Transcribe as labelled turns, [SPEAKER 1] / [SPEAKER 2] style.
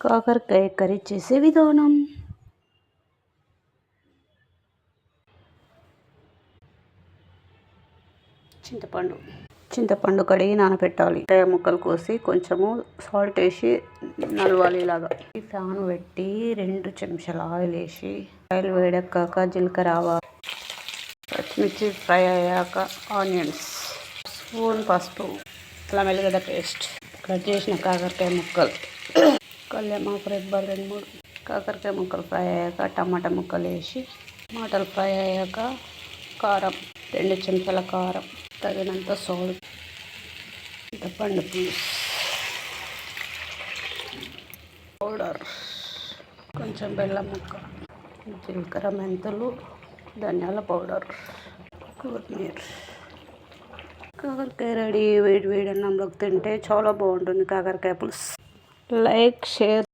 [SPEAKER 1] కాకరకాయ కర్రీ చేసే విధానం. చింతపండు కడిగి నానబెట్టాలి. ముక్కలు కోసి కొంచెము సాల్ట్ వేసి నలవాలి. ఇలాగా ఫ్యాన్ పెట్టి 2 చెంచాల ఆయిల్ వేసి ఆయిల్ వేడెక్కాక జీలకర్ర, ఆవాలు, పచ్చిమిర్చి ఫ్రై అయ్యాక ఆనియన్స్, స్పూన్ పసుపు, అల్లం వెల్లిగడ్డ పేస్ట్, కట్ చేసిన కాకరకాయ ముక్కలు, కళ్యామాకు రెబ్బలు 2-3, కాకరకాయ ముక్కలు ఫ్రై అయ్యాక టమాటా ముక్కలు వేసి టమాటాలు ఫ్రై అయ్యాక కారం 2 చెంచాల కారం, తగినంత సాల్ట్, చింతపండు పులుసు పౌడర్, కొంచెం బెల్లం ముక్క, జీలకర్ర, మెంతులు, ధనియాల పౌడర్, కొత్తిమీర. కాకరకాయ రెడీ. వేడి వేడి అన్నంలోకి తింటే చాలా బాగుంటుంది కాకరకాయ పులుసు. Like, share.